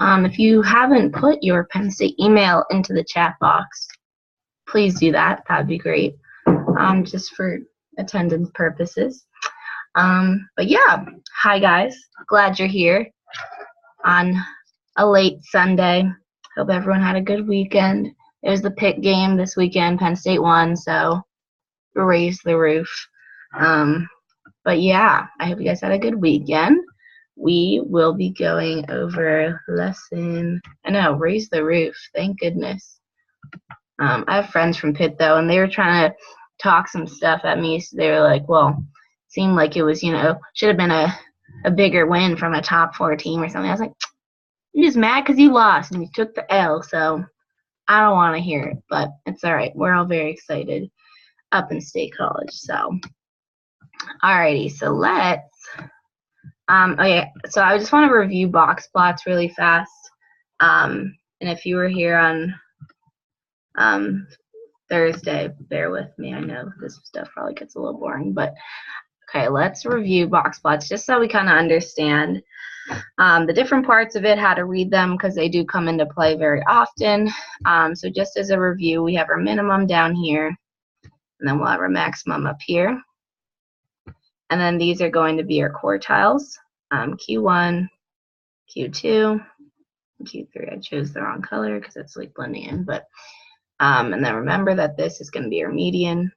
If you haven't put your Penn State email into the chat box, please do that. That would be great, just for attendance purposes. But yeah, hi guys. Glad you're here on a late Sunday. Hope everyone had a good weekend. It was the Pitt game this weekend. Penn State won, so raise the roof. But yeah, I hope you guys had a good weekend. We will be going over lesson, raise the roof, thank goodness. I have friends from Pitt though, and they were trying to talk some stuff at me, so they were like, well, it seemed like it was, should have been a bigger win from a top 4 team or something. I was like, you're just mad because you lost and you took the L, so I don't want to hear it, but it's all right. We're all very excited up in State College, so. Alrighty, so let's, okay, so I just want to review Boxplots really fast, and if you were here on Thursday, bear with me. I know this stuff probably gets a little boring, but okay, let's review Boxplots just so we kind of understand the different parts of it, how to read them, because they do come into play very often. So just as a review, we have our minimum down here, and then we'll have our maximum up here. And then these are going to be our quartiles, Q1, Q2, Q3. I chose the wrong color because it's like blending in, but and then remember that this is going to be our median,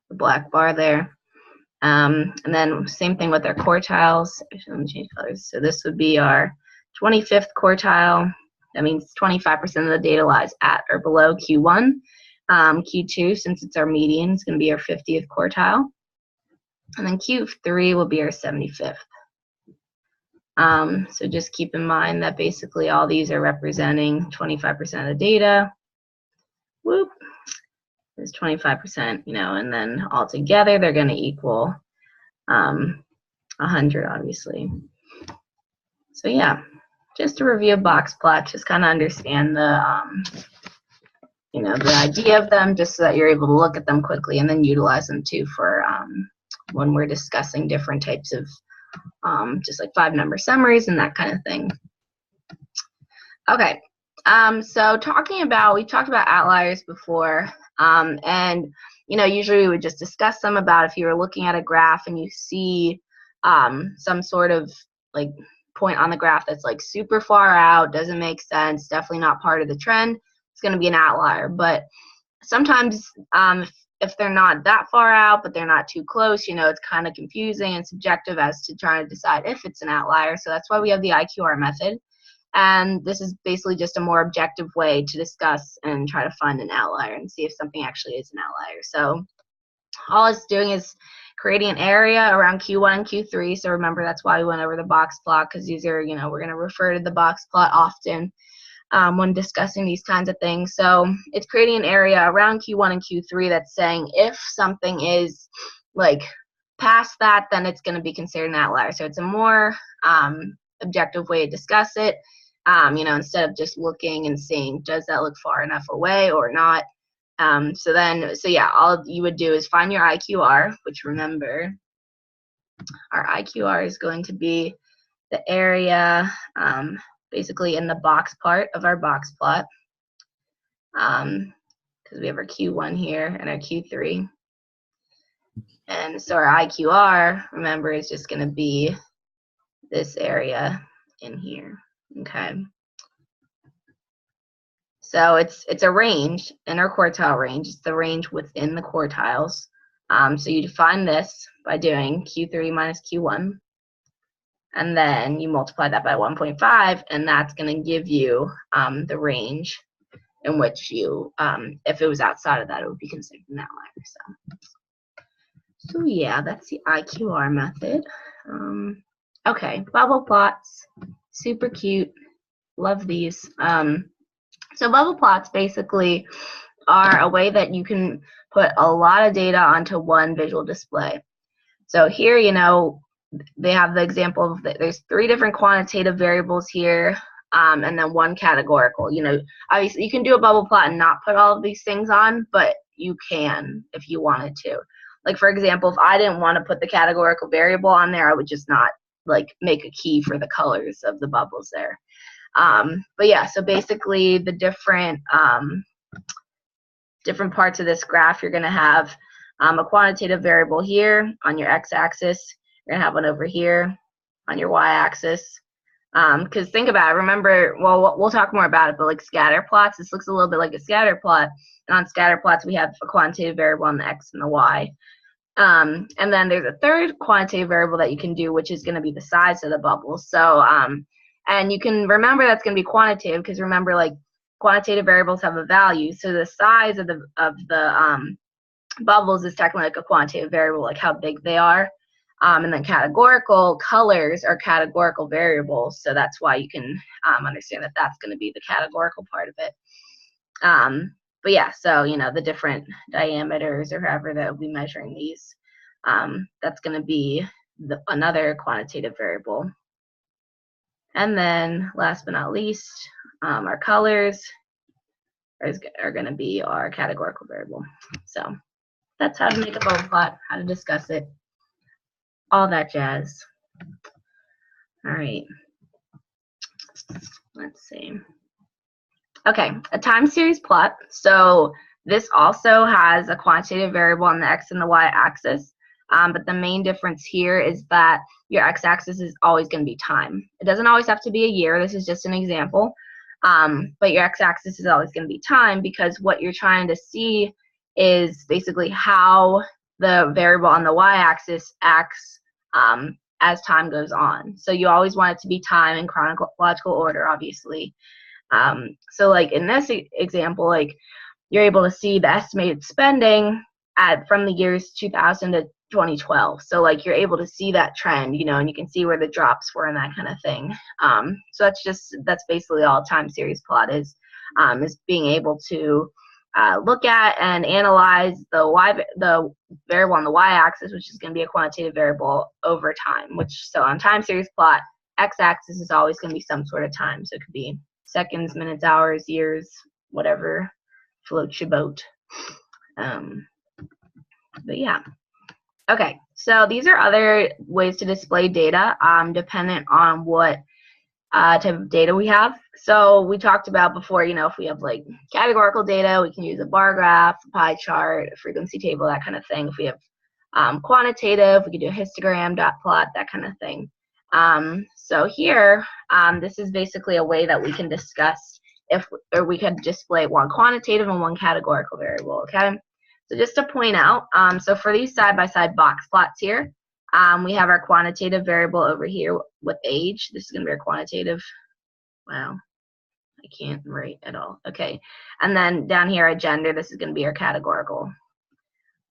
the black bar there. And then same thing with our quartiles. Let me change colors. So this would be our 25th quartile. That means 25% of the data lies at or below Q1. Q2, since it's our median, is going to be our 50th quartile. And then Q3 will be our 75th. So just keep in mind that basically all these are representing 25% of the data. Whoop. Is 25%, and then all together they're going to equal 100, obviously. So yeah, just to review Boxplot, just kind of understand the the idea of them, just so that you're able to look at them quickly and then utilize them too for when we're discussing different types of just like 5-number summaries and that kind of thing. Okay, so we've talked about outliers before, and usually we would just discuss them about if you were looking at a graph and you see some sort of like point on the graph that's like super far out, doesn't make sense, definitely not part of the trend, it's going to be an outlier. But sometimes if they're not that far out, but they're not too close, it's kind of confusing and subjective as to trying to decide if it's an outlier. So that's why we have the IQR method. And this is basically just a more objective way to discuss and try to find an outlier and see if something actually is an outlier. So all it's doing is creating an area around Q1 and Q3. So remember, that's why we went over the box plot, because these are, we're going to refer to the box plot often when discussing these kinds of things. So it's creating an area around Q1 and Q3 that's saying if something is like past that, then it's going to be considered an outlier. So it's a more objective way to discuss it. Instead of just looking and seeing, does that look far enough away or not? So yeah, all you would do is find your IQR, which remember, our IQR is going to be the area basically in the box part of our box plot, because we have our Q1 here and our Q3. And so our IQR, remember, is just going to be this area in here. Okay, so it's a range, interquartile range. It's the range within the quartiles. So you define this by doing Q3 minus Q1, and then you multiply that by 1.5, and that's going to give you the range in which you, if it was outside of that, it would be considered an outlier. So yeah, that's the IQR method. Okay, bubble plots. Super cute. Love these. So bubble plots basically are a way that you can put a lot of data onto one visual display. So here, they have the example of there's 3 different quantitative variables here, and then 1 categorical. Obviously you can do a bubble plot and not put all of these things on, but you can if you wanted to. Like for example, if I didn't want to put the categorical variable on there, I would just not like make a key for the colors of the bubbles there. But yeah, so basically the different parts of this graph, you're going to have a quantitative variable here on your x-axis. You're going to have one over here on your y-axis. Because think about it, remember, well, we'll talk more about it, but like scatter plots, this looks a little bit like a scatter plot. And on scatter plots, we have a quantitative variable on the x and the y. And then there's a third quantitative variable that you can do, which is going to be the size of the bubble. So, and you can remember that's going to be quantitative because remember, like, quantitative variables have a value. So the size of the bubbles is technically like a quantitative variable, like how big they are. And then categorical colors are categorical variables. So that's why you can understand that that's going to be the categorical part of it. But yeah, so, you know, the different diameters or however that we'll be measuring these, that's going to be another quantitative variable. And then last but not least, our colors are going to be our categorical variable. So that's how to make a bubble plot, how to discuss it, all that jazz. All right. Let's see. Okay, a time series plot. So this also has a quantitative variable on the x and the y-axis, but the main difference here is that your x-axis is always going to be time. It doesn't always have to be a year. This is just an example, but your x-axis is always going to be time because what you're trying to see is basically how the variable on the y-axis acts as time goes on. So you always want it to be time in chronological order, obviously. So like in this example, like you're able to see the estimated spending from the years 2000 to 2012. So like you're able to see that trend, you know, and you can see where the drops were and that kind of thing. So that's basically all time series plot is being able to look at and analyze the variable on the y-axis, which is going to be a quantitative variable over time. So on time series plot, x-axis is always going to be some sort of time. So it could be seconds, minutes, hours, years, whatever floats your boat. But yeah. Okay, so these are other ways to display data dependent on what type of data we have. So we talked about before, you know, if we have like categorical data, we can use a bar graph, a pie chart, a frequency table, that kind of thing. If we have quantitative, we can do a histogram, dot plot, that kind of thing. So here, this is basically a way that we can discuss or we could display one quantitative and one categorical variable, okay? So just to point out, so for these side-by-side box plots here, we have our quantitative variable over here with age. This is going to be our quantitative. Wow, I can't write at all. Okay, and then down here our gender, this is going to be our categorical.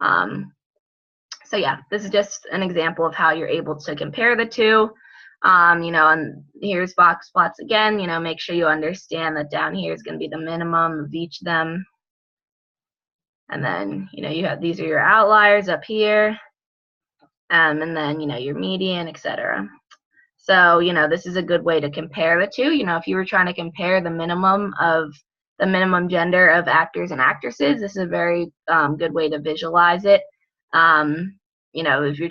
So yeah, this is just an example of how you're able to compare the two. You know, and here's box plots again. You know, make sure you understand that down here is going to be the minimum of each of them. And then, you know, you have, these are your outliers up here. And then, you know, your median, etc. So, you know, this is a good way to compare the two. You know, if you were trying to compare the minimum gender of actors and actresses, this is a very good way to visualize it. You know, if you're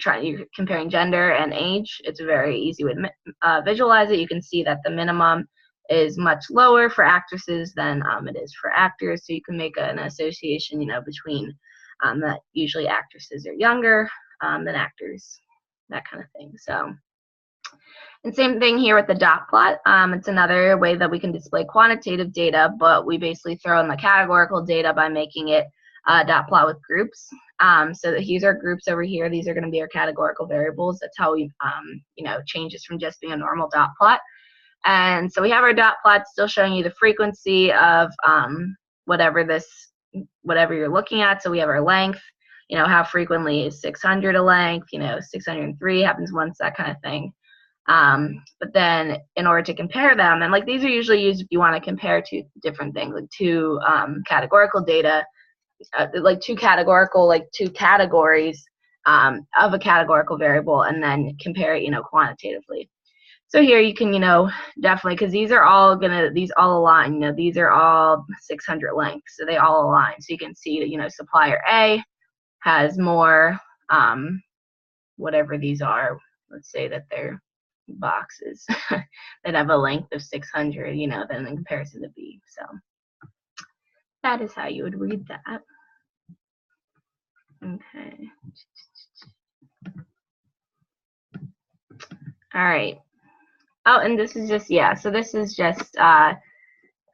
comparing gender and age, it's a very easy way to visualize it. You can see that the minimum is much lower for actresses than it is for actors. So you can make an association, you know, between that usually actresses are younger than actors, that kind of thing. So, and same thing here with the dot plot. It's another way that we can display quantitative data, but we basically throw in the categorical data by making it a dot plot with groups. So here's our groups over here. These are going to be our categorical variables. That's how we, you know, changes from just being a normal dot plot. And so we have our dot plot still showing you the frequency of whatever you're looking at. So we have our length, you know, how frequently is 600 a length, you know, 603 happens once, that kind of thing. But then in order to compare them, and like these are usually used if you want to compare two different things, like two categorical data, like two categories of a categorical variable, and then compare it, you know, quantitatively. So here you can, you know, definitely, because these all align, you know, these are all 600 lengths, so they all align. So you can see that, you know, supplier A has more, whatever these are, let's say that they're boxes that have a length of 600, you know, than in comparison to B. So that is how you would read that. Okay. All right. Oh, and this is just, yeah, so this is just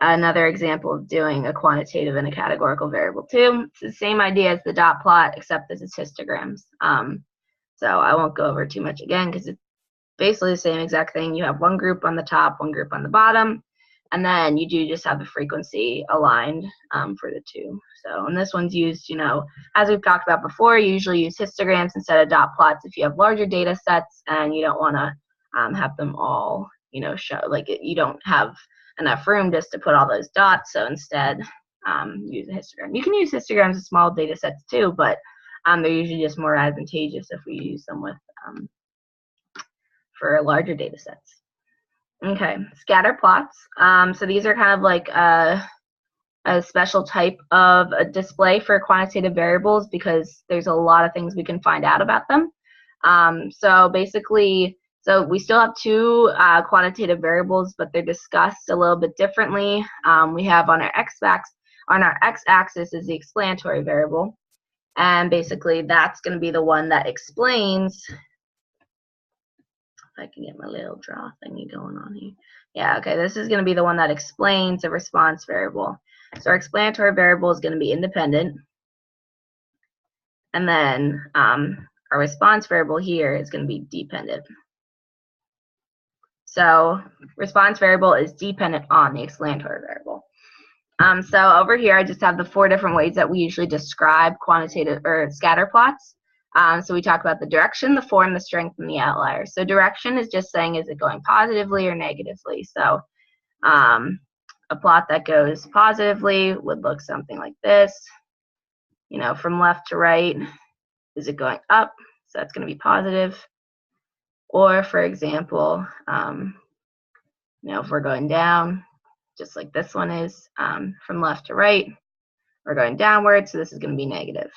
another example of doing a quantitative and a categorical variable too. It's the same idea as the dot plot, except this is histograms. So I won't go over too much again because it's basically the same exact thing. You have one group on the top, one group on the bottom, and then you do just have the frequency aligned for the two. So, and this one's used, you know, as we've talked about before, you usually use histograms instead of dot plots if you have larger data sets and you don't want to have them all, you know, show, like you don't have enough room just to put all those dots, so instead use a histogram. You can use histograms with small data sets too, but they're usually just more advantageous if we use them with for larger data sets. Okay, scatter plots. So these are kind of like a special type of a display for quantitative variables because there's a lot of things we can find out about them. So basically, so we still have two quantitative variables, but they're discussed a little bit differently. We have on our x-axis is the explanatory variable, and basically that's going to be the one that explains. If I can get my little draw thingy going on here. Yeah, okay, this is going to be the one that explains the response variable. So our explanatory variable is going to be independent, and then our response variable here is going to be dependent. So response variable is dependent on the explanatory variable. So over here, I just have the 4 different ways that we usually describe quantitative or scatter plots. So we talk about the direction, the form, the strength, and the outlier. So direction is just saying, is it going positively or negatively? So a plot that goes positively would look something like this. You know, from left to right, is it going up? So that's going to be positive. Or, for example, you know, if we're going down, just like this one is, from left to right, we're going downward, so this is going to be negative.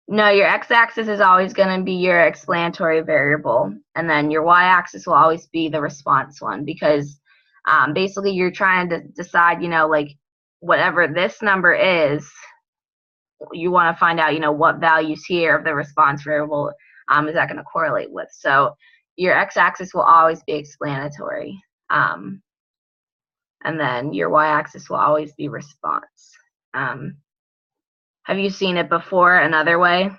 No, your x-axis is always going to be your explanatory variable, and then your y-axis will always be the response one, because basically you're trying to decide, you know, like whatever this number is, you want to find out, you know, what values here of the response variable is that going to correlate with. So your x-axis will always be explanatory, and then your y-axis will always be response. Have you seen it before another way?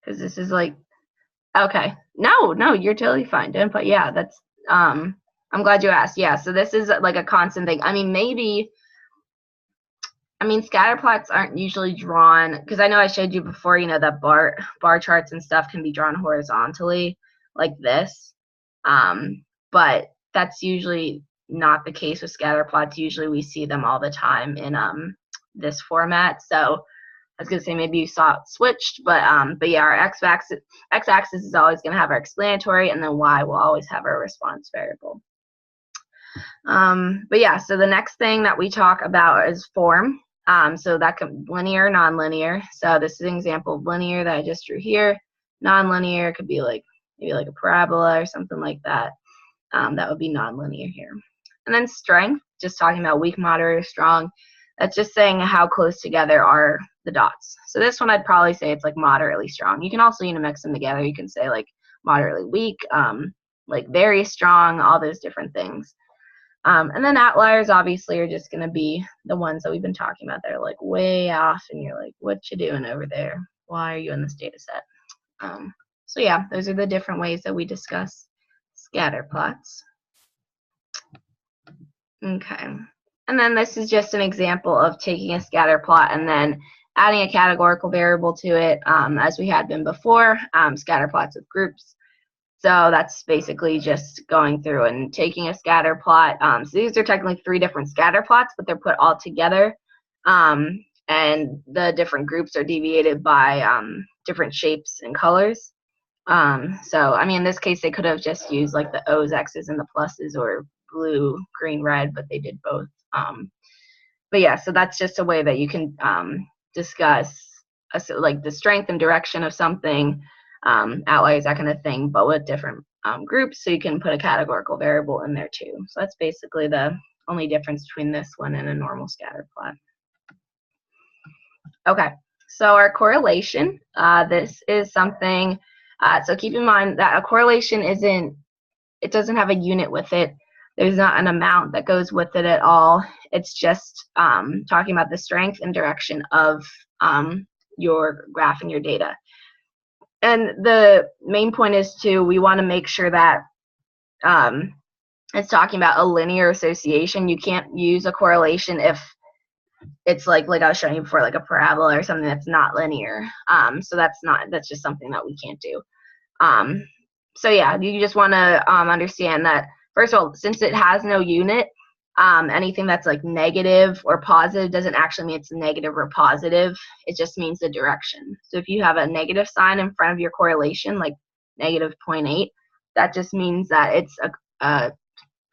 Because this is like, okay, no, you're totally fine. Don't put, yeah, that's, I'm glad you asked. Yeah, so this is like a constant thing. I mean, maybe, I mean, scatter plots aren't usually drawn, because I know I showed you before, you know, that bar charts and stuff can be drawn horizontally like this, but that's usually not the case with scatter plots. Usually we see them all the time in this format. So I was going to say maybe you saw it switched, but yeah, our x-axis is always going to have our explanatory, and then y will always have our response variable. But yeah, so the next thing that we talk about is form. So that could linear, nonlinear. So this is an example of linear that I just drew here. Nonlinear could be like maybe like a parabola or something like that. That would be nonlinear here. And then strength, just talking about weak, moderate, or strong. That's just saying how close together are the dots. So this one I'd probably say it's like moderately strong. You can also, you know, mix them together. You can say like moderately weak, like very strong, all those different things. And then outliers obviously are just going to be the ones that we've been talking about. They're like way off, and you're like, what you doing over there? Why are you in this data set? So yeah, those are the different ways that we discuss scatter plots. Okay. And then this is just an example of taking a scatter plot and then adding a categorical variable to it, as we had been before, scatter plots with groups. So that's basically just going through and taking a scatter plot. So these are technically 3 different scatter plots, but they're put all together. And and the different groups are deviated by different shapes and colors. So, I mean, in this case, they could have just used like the O's, X's, and the pluses, or blue, green, red, but they did both. But yeah, so that's just a way that you can discuss like the strength and direction of something, outliers, that kind of thing, but with different groups, so you can put a categorical variable in there too. So that's basically the only difference between this one and a normal scatter plot. Okay, so our correlation, this is something, so keep in mind that a correlation it doesn't have a unit with it. There's not an amount that goes with it at all. It's just talking about the strength and direction of your graph and your data. And the main point is we want to make sure that it's talking about a linear association. You can't use a correlation if it's like I was showing you before, like a parabola or something that's not linear. So that's just something that we can't do. So yeah, you just want to understand that, first of all, since it has no unit, anything that's like negative or positive doesn't actually mean it's negative or positive. It just means the direction. So if you have a negative sign in front of your correlation, like negative 0.8, that just means that it's a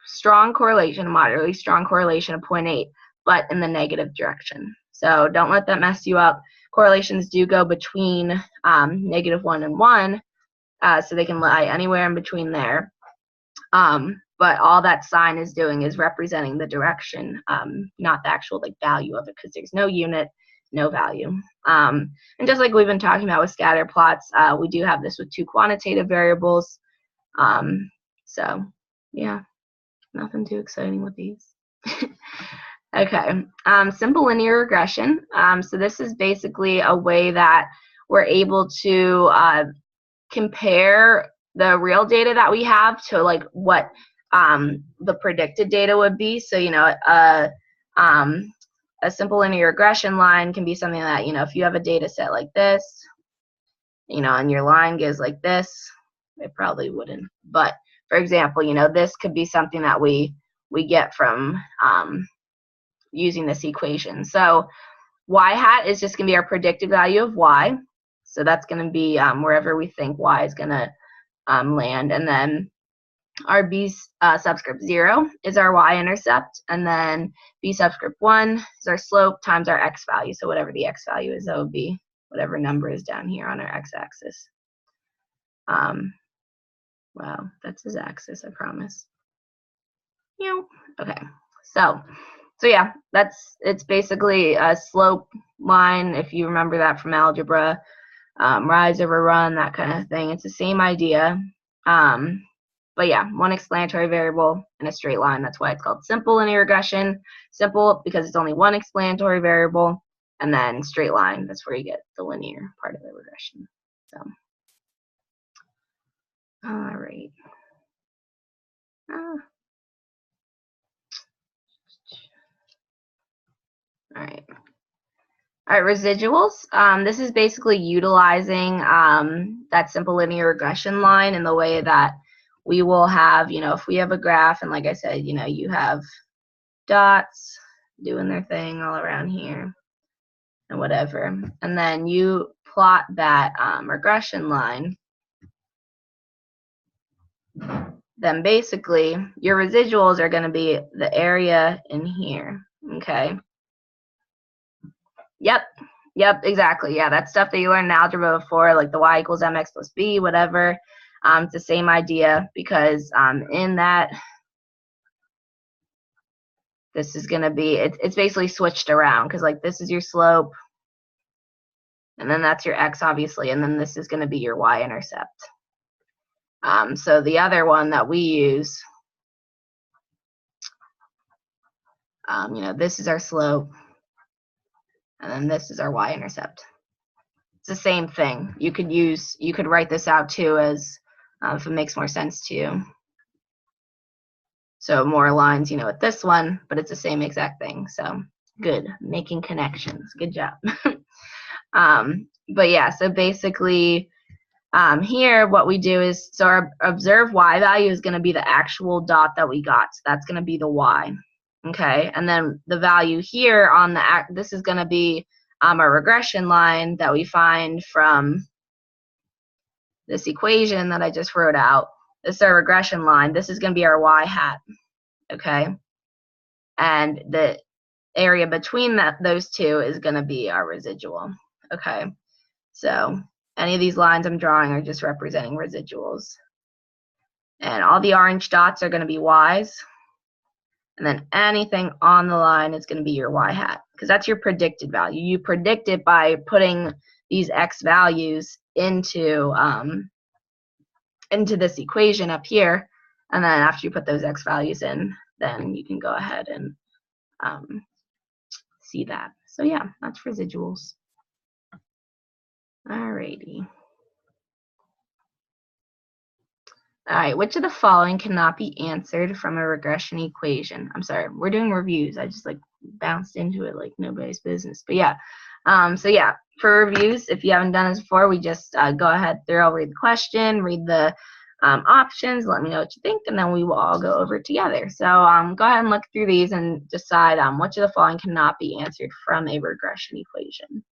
strong correlation, a moderately strong correlation of 0.8, but in the negative direction. So don't let that mess you up. Correlations do go between -1 and 1, so they can lie anywhere in between there. But all that sign is doing is representing the direction, not the actual like value of it, because there's no unit, no value. And just like we've been talking about with scatter plots, we do have this with 2 quantitative variables. So yeah, nothing too exciting with these. Okay, simple linear regression. So this is basically a way that we're able to compare the real data that we have to like what the predicted data would be. So, you know, a simple linear regression line can be something that, you know, if you have a data set like this, you know, and your line gives like this, it probably wouldn't. But for example, you know, this could be something that we get from using this equation. So y hat is just going to be our predicted value of y. So that's going to be wherever we think y is going to land. And then our b subscript 0 is our y-intercept. And then b subscript 1 is our slope times our x value. So whatever the x value is, that would be whatever number is down here on our x-axis. Wow, that's his axis, I promise. Okay, so yeah, it's basically a slope line, if you remember that from algebra, rise over run, that kind of thing. It's the same idea. But yeah, one explanatory variable in a straight line. That's why it's called simple linear regression. Simple because it's only one explanatory variable, and then straight line, that's where you get the linear part of the regression. So, all right. All right. All right, residuals. This is basically utilizing that simple linear regression line in the way that we will have, you know, if we have a graph, and like I said, you know, you have dots doing their thing all around here and whatever, and then you plot that regression line, then basically your residuals are going to be the area in here, okay? Yep, exactly. Yeah, that's stuff that you learned in algebra before, like the y equals mx plus b, whatever. It's the same idea, because in that, this is going to be, it's basically switched around, because like this is your slope, and then that's your x, obviously, and then this is going to be your y-intercept. So the other one that we use, you know, this is our slope, and then this is our y-intercept. It's the same thing. You could write this out too as, if it makes more sense to you. So more lines, you know, with this one, but it's the same exact thing. So good, making connections. Good job. But yeah, so basically here what we do is, so our observed y value is going to be the actual dot that we got. So that's going to be the y. Okay, and then the value here on the, this is going to be our regression line that we find from this equation that I just wrote out. This is our regression line. This is going to be our y hat, okay? And the area between those two is going to be our residual, okay? So any of these lines I'm drawing are just representing residuals. And all the orange dots are going to be y's. And then anything on the line is going to be your y hat, because that's your predicted value. You predict it by putting these x values into this equation up here, and then after you put those x values in, then you can go ahead and see that. So yeah, that's residuals. Alrighty. Alright, which of the following cannot be answered from a regression equation? I'm sorry, we're doing reviews. I just like bounced into it like nobody's business. But yeah, so yeah, for reviews, if you haven't done this before, we just go ahead through, I'll read the question, read the options, let me know what you think, and then we will all go over it together. So go ahead and look through these and decide which of the following cannot be answered from a regression equation.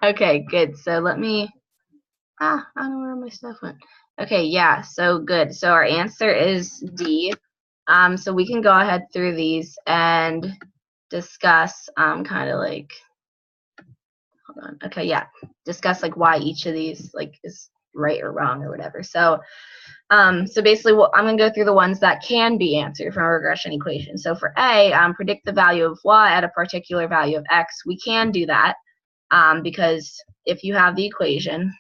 Okay, good. So let me, I don't know where my stuff went. Okay, yeah, so good. So our answer is D. So we can go ahead through these and discuss kind of like, hold on. Okay, yeah, discuss like why each of these like is right or wrong or whatever. So so basically, I'm going to go through the ones that can be answered from a regression equation. So for A, predict the value of y at a particular value of x. We can do that because if you have the equation,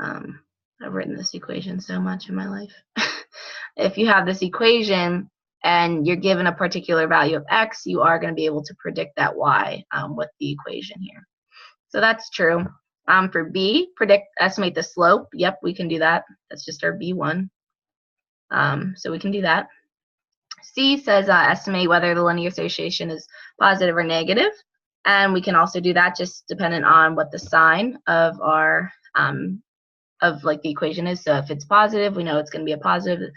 I've written this equation so much in my life. If you have this equation and you're given a particular value of x, you are going to be able to predict that y with the equation here. So that's true. For B, estimate the slope. Yep, we can do that. That's just our B1. So we can do that. C says estimate whether the linear association is positive or negative. And we can also do that just dependent on what the sign of our the equation is. So if it's positive, we know it's going to be a positive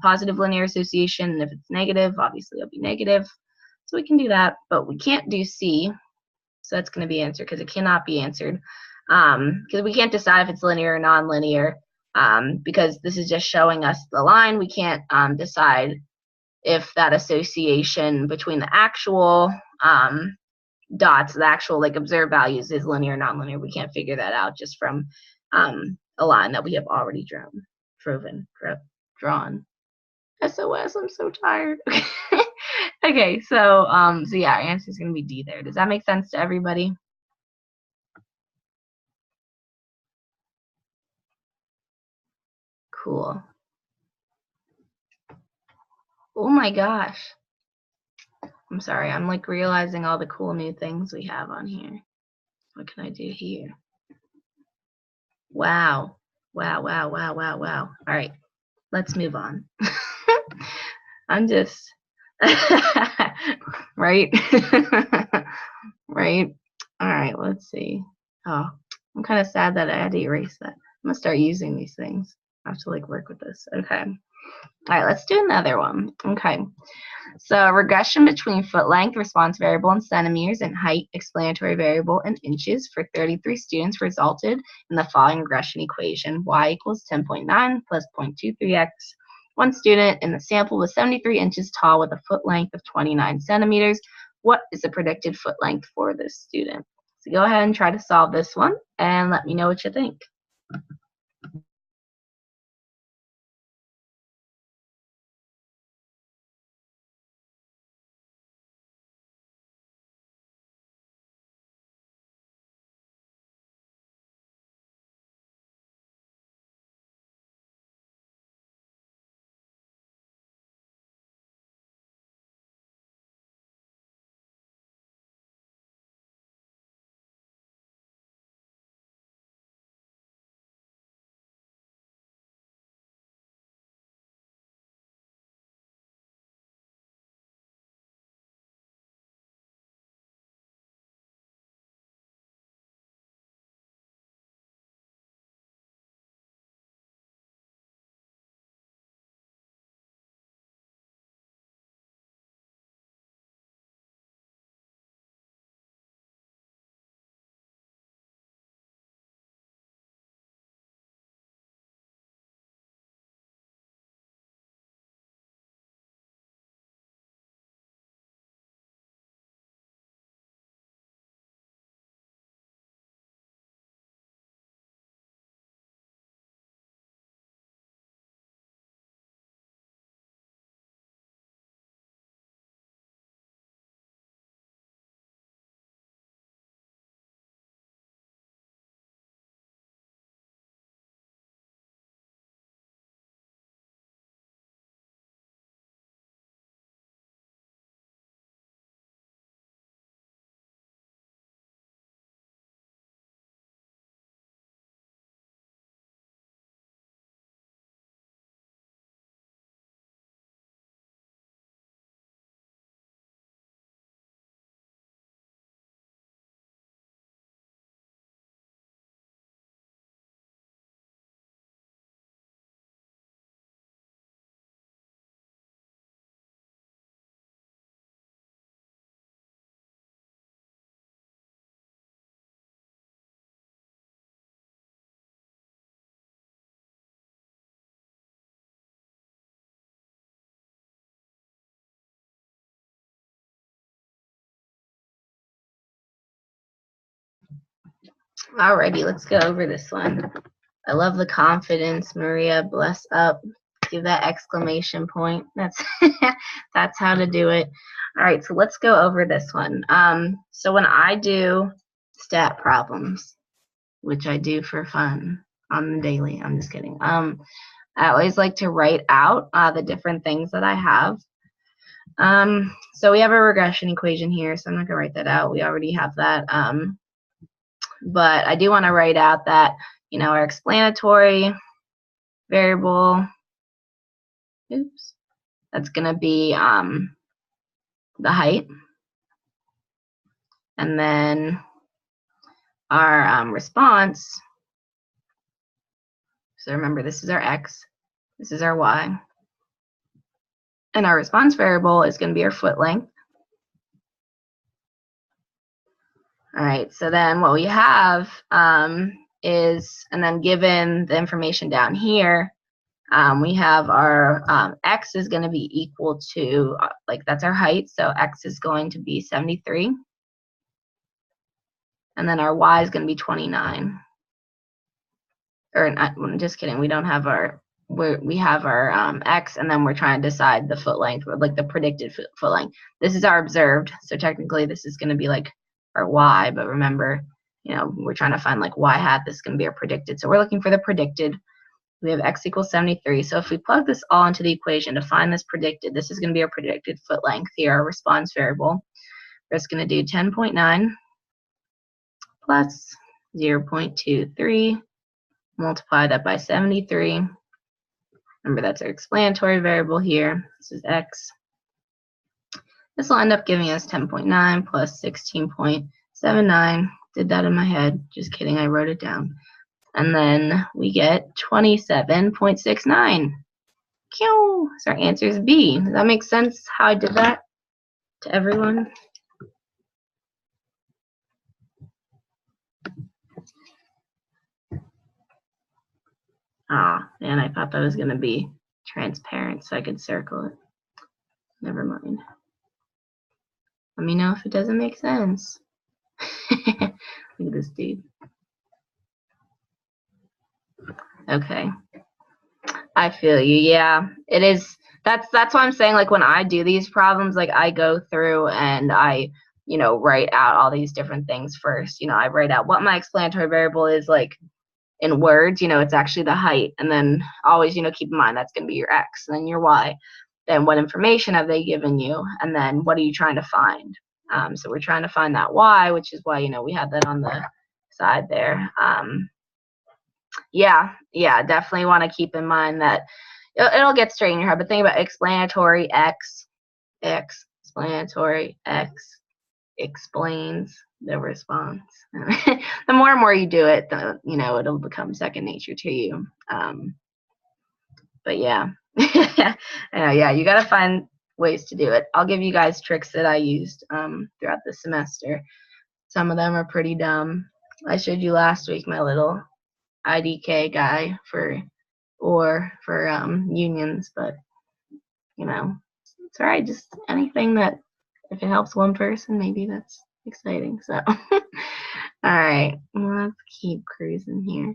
positive linear association. And if it's negative, obviously it'll be negative. So we can do that, but we can't do C. So that's going to be answered because it cannot be answered because we can't decide if it's linear or nonlinear because this is just showing us the line. We can't decide if that association between the actual dots, the actual like observed values, is linear or nonlinear. We can't figure that out just from a line that we have already drawn. SOS, I'm so tired. Okay, so yeah, our answer is going to be D there. Does that make sense to everybody? Cool. Oh my gosh. I'm sorry, I'm like realizing all the cool new things we have on here. What can I do here? Wow. Wow. All right, let's move on. I'm just, right? Right? All right, let's see. Oh, I'm kind of sad that I had to erase that. I'm going to start using these things. I have to like work with this. Okay. All right, let's do another one. Okay. So regression between foot length, response variable in centimeters, and height, explanatory variable in inches for 33 students resulted in the following regression equation. Y equals 10.9 plus 0.23x. One student in the sample was 73 inches tall with a foot length of 29 centimeters. What is the predicted foot length for this student? So go ahead and try to solve this one and let me know what you think. Alrighty, let's go over this one. I love the confidence, Maria. Bless up. Give that exclamation point. That's that's how to do it. All right, so let's go over this one. So when I do stat problems, which I do for fun on the daily, I'm just kidding. I always like to write out the different things that I have. So we have a regression equation here, so I'm not gonna write that out. We already have that. But I do want to write out that, you know, our explanatory variable, oops, that's going to be the height. And then our response, so remember this is our x, this is our y. And our response variable is going to be our foot length. All right, so then what we have is, and then given the information down here, we have our x is going to be equal to, like that's our height, so x is going to be 73. And then our y is going to be 29. Or I'm just kidding, we don't have our, we have our x, and then we're trying to decide the foot length, or like the predicted foot length. This is our observed, so technically this is going to be like our y, but remember, you know, we're trying to find like y hat, this is going to be our predicted. So we're looking for the predicted. We have x equals 73. So if we plug this all into the equation to find this predicted, this is going to be our predicted foot length here, our response variable. We're just going to do 10.9 plus 0.23, multiply that by 73, Remember, that's our explanatory variable here. This is x. This will end up giving us 10.9 plus 16.79. Did that in my head. Just kidding, I wrote it down. And then we get 27.69. So our answer is B. Does that make sense how I did that to everyone? Ah, man, I thought that was going to be transparent so I could circle it. Never mind. Let me know if it doesn't make sense. Look at this dude. Okay. I feel you. Yeah, it is. That's why I'm saying, like, when I do these problems, like, I go through and I, write out all these different things first. I write out what my explanatory variable is, like, in words. It's actually the height, and then always, keep in mind that's going to be your x, and then your y. Then what information have they given you, and then what are you trying to find? So we're trying to find that y, which is why, we had that on the side there. Yeah, definitely want to keep in mind that it'll get straight in your head, but think about explanatory x, explanatory x explains the response. The more and more you do it, it'll become second nature to you. But yeah, I know, yeah, you got to find ways to do it. I'll give you guys tricks that I used throughout the semester. Some of them are pretty dumb. I showed you last week my little IDK guy for unions, but it's alright. Just anything that, if it helps one person, maybe that's exciting. So alright, let's keep cruising here.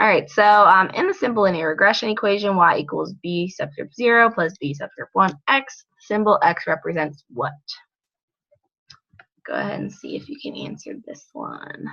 Alright, so in the simple linear regression equation, y equals b subscript 0 plus b subscript 1 x, symbol x represents what? Go ahead and see if you can answer this one.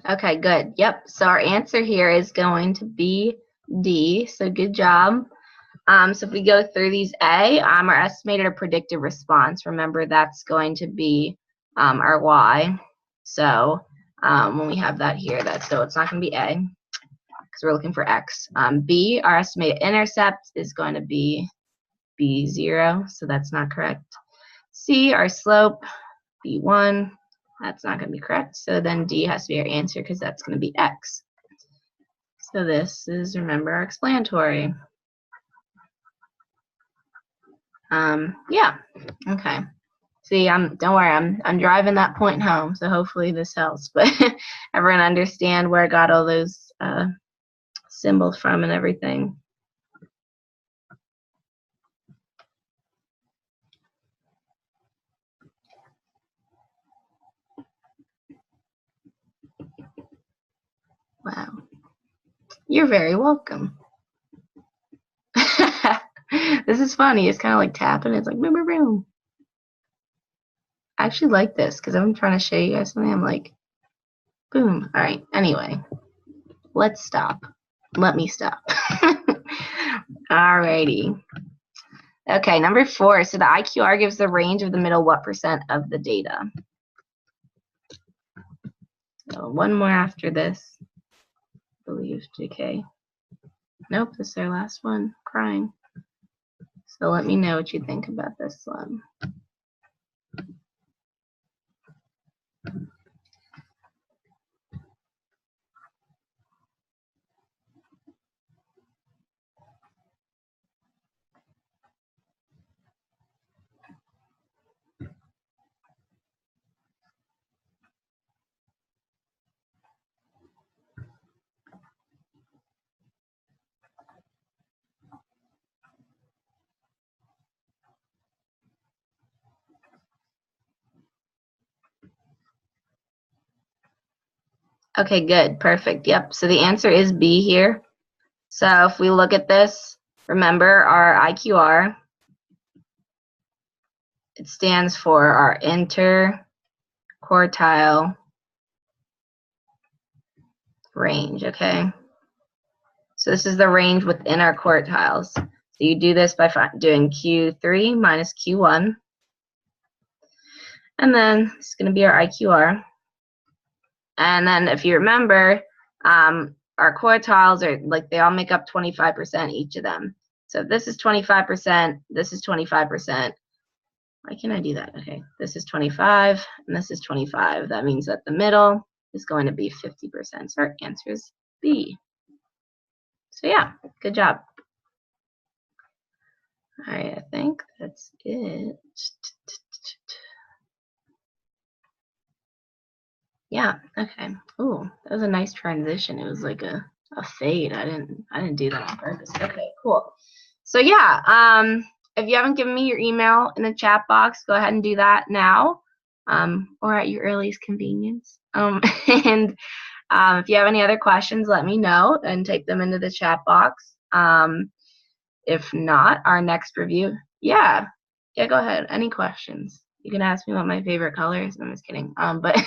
Okay, good. Yep. So our answer here is going to be D. So good job. So if we go through these A, our estimated or predicted response, remember that's going to be our Y. So when we have that here, so it's not going to be A because we're looking for X. B, our estimated intercept is going to be B0, so that's not correct. C, our slope, B1. That's not going to be correct. So then D has to be our answer because that's going to be X. So this is, remember, our explanatory. Yeah. Okay. See, don't worry, I'm driving that point home, so hopefully this helps. But everyone understand where I got all those symbols from and everything. Wow. You're very welcome. This is funny. It's kind of like tapping. It's like boom, boom, boom. I actually like this because I'm trying to show you guys something. I'm like, boom. All right. Anyway, let's stop. Let me stop. Alrighty. Okay, number 4. So the IQR gives the range of the middle what % of the data. So one more after this. I believe JK. Nope, this is our last one. Crying. So let me know what you think about this one. Okay, good. Perfect. Yep. So the answer is B here. So if we look at this, remember our IQR, it stands for our interquartile range, okay? So this is the range within our quartiles. So you do this by doing Q3 minus Q1. And then it's going to be our IQR. And then if you remember, our quartiles are like they all make up 25% each of them. So if this is 25%, this is 25%. Why can't I do that? Okay, this is 25 and this is 25. That means that the middle is going to be 50%. So our answer is B. So yeah, good job. All right, I think that's it. Yeah, okay. Ooh, that was a nice transition. It was like a fade. I didn't do that on purpose. Okay, cool. So yeah, if you haven't given me your email in the chat box, go ahead and do that now, or at your earliest convenience. And if you have any other questions, let me know and take them into the chat box. If not, our next review, yeah, go ahead. Any questions? You can ask me what my favorite color is. I'm just kidding. But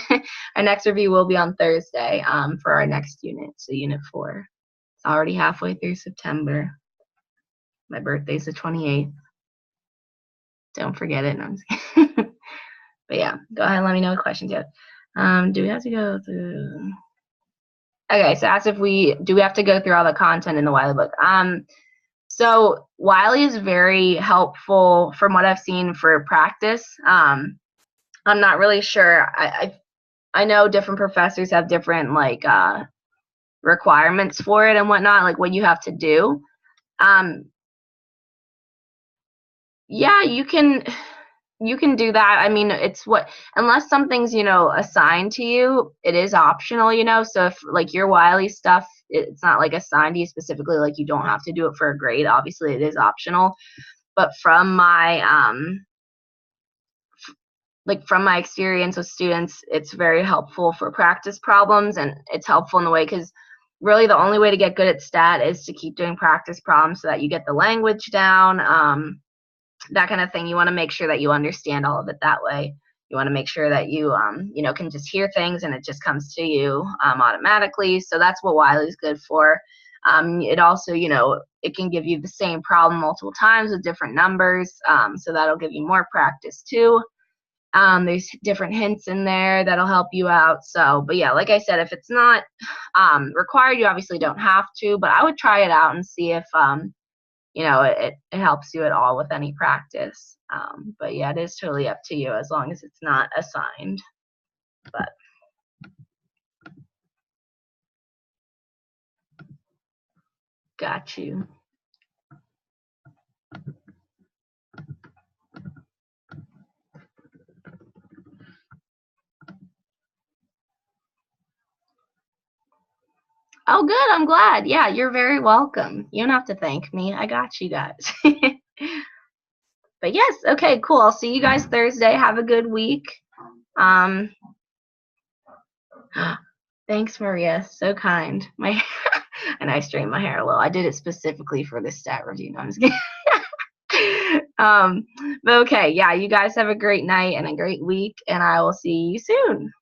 our next review will be on Thursday for our next unit, so Unit 4. It's already halfway through September. My birthday's the 28th. Don't forget it. No, I'm just kidding. But yeah, go ahead and let me know what questions you have. Do we have to go through? Okay, so ask if do we have to go through all the content in the Wiley book? So Wiley is very helpful from what I've seen for practice. I'm not really sure. I know different professors have different like requirements for it and whatnot, like what you have to do. Yeah, you can do that. I mean, it's unless something's, assigned to you, it is optional, so if like your Wiley stuff, it's not like assigned to you specifically, like you don't have to do it for a grade. Obviously it is optional, but from my from my experience with students, it's very helpful for practice problems, and it's helpful in the way because really the only way to get good at stat is to keep doing practice problems so that you get the language down, that kind of thing. You want to make sure that you understand all of it that way. You want to make sure that you can just hear things and it just comes to you automatically. So that's what Wiley is good for. It also, it can give you the same problem multiple times with different numbers, so that'll give you more practice too. There's different hints in there that'll help you out. So, but yeah, like I said, if it's not required, you obviously don't have to, but I would try it out and see if it helps you at all with any practice. But yeah, it is totally up to you as long as it's not assigned. But got you. Oh, good. I'm glad. Yeah, you're very welcome. You don't have to thank me. I got you guys. But yes, okay, cool. I'll see you guys Thursday. Have a good week. Thanks, Maria. So kind. And I straightened my hair a little. I did it specifically for this stat review. No, I'm just kidding. But okay, yeah, you guys have a great night and a great week, and I will see you soon.